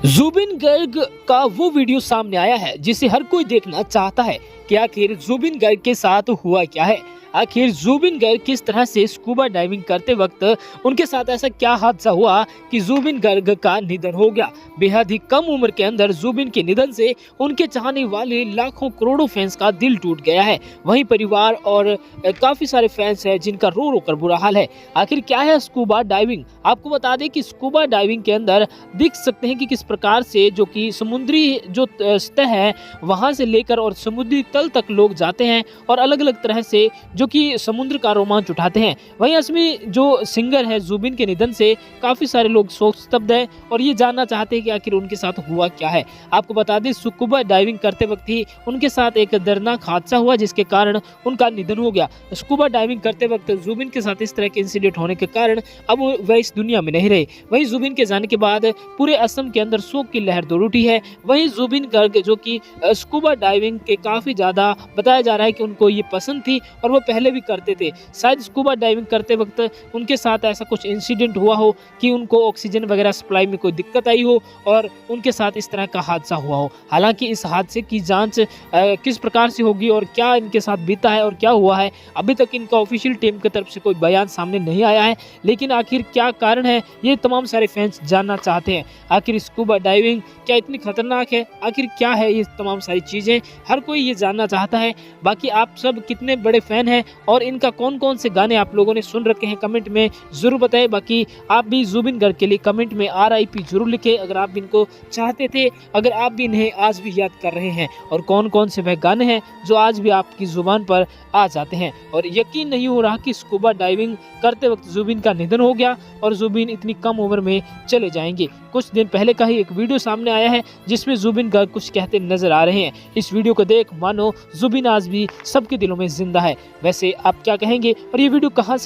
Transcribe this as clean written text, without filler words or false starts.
जुबिन गर्ग का वो वीडियो सामने आया है जिसे हर कोई देखना चाहता है कि आखिर जुबिन गर्ग के साथ हुआ क्या है। आखिर जुबिन गर्ग किस तरह से स्कूबा डाइविंग करते वक्त उनके साथ ऐसा क्या हादसा हुआ कि जुबिन गर्ग का निधन हो गया। बेहद ही कम उम्र के अंदर जुबिन के निधन से उनके चाहने वाले लाखों करोड़ों फैंस का दिल टूट गया है। वहीं परिवार और काफी सारे फैंस हैं जिनका रो रो कर बुरा हाल है। आखिर क्या है स्कूबा डाइविंग? आपको बता दें कि स्कूबा डाइविंग के अंदर देख सकते हैं कि किस प्रकार से जो कि समुद्री जो सतह है वहां से लेकर और समुद्री तल तक लोग जाते हैं और अलग अलग तरह से जो कि समुद्र का रोमांच उठाते हैं। वहीं असमी जो सिंगर है जुबिन के निधन से काफी सारे लोग शोक स्तब्ध हैं और ये जानना चाहते हैं कि आखिर उनके साथ हुआ क्या है। आपको बता दें स्कूबा डाइविंग करते वक्त ही उनके साथ एक दर्दनाक हादसा हुआ जिसके कारण उनका निधन हो गया। स्कूबा डाइविंग करते वक्त जुबिन के साथ इस तरह के इंसिडेंट होने के कारण अब वह इस दुनिया में नहीं रहे। वहीं जुबिन के जाने के बाद पूरे असम के अंदर शोक की लहर दौड़ उठी है। वहीं जुबिन गर्ग जो कि स्कूबा डाइविंग के काफी ज्यादा बताया जा रहा है कि उनको ये पसंद थी और वो पहले भी करते थे। शायद स्कूबा डाइविंग करते वक्त उनके साथ ऐसा कुछ इंसिडेंट हुआ हो कि उनको ऑक्सीजन वगैरह सप्लाई में कोई दिक्कत आई हो और उनके साथ इस तरह का हादसा हुआ हो। हालांकि इस हादसे की जांच किस प्रकार से होगी और क्या इनके साथ बीता है और क्या हुआ है, अभी तक इनका ऑफिशियल टीम की तरफ से कोई बयान सामने नहीं आया है। लेकिन आखिर क्या कारण है ये तमाम सारे फैंस जानना चाहते हैं। आखिर स्कूबा डाइविंग क्या इतनी खतरनाक है, आखिर क्या है ये तमाम सारी चीजें, हर कोई ये जानना चाहता है। बाकी आप सब कितने बड़े फैन हैं और इनका कौन कौन से गाने आप लोगों ने सुन रखे हैं कमेंट में जरूर बताएं। बाकी आप भी जुबिन गर्ग के लिए कमेंट में RIP जरूर लिखें अगर आप भी इनको चाहते थे, अगर आप भी इन्हें आज भी याद कर रहे हैं और कौन कौन से वह गाने हैं जो आज भी आपकी जुबान पर आ जाते हैं। और यकीन नहीं हो रहा कि स्कूबा डाइविंग करते वक्त जुबिन का निधन हो गया और जुबिन इतनी कम उम्र में चले जाएंगे। कुछ दिन पहले का ही एक वीडियो सामने आया है जिसमें जुबिन गर्ग कुछ कहते नजर आ रहे हैं। इस वीडियो को देख मानो जुबिन आज भी सबके दिलों में जिंदा है। वैसे आप क्या कहेंगे और ये वीडियो कहां से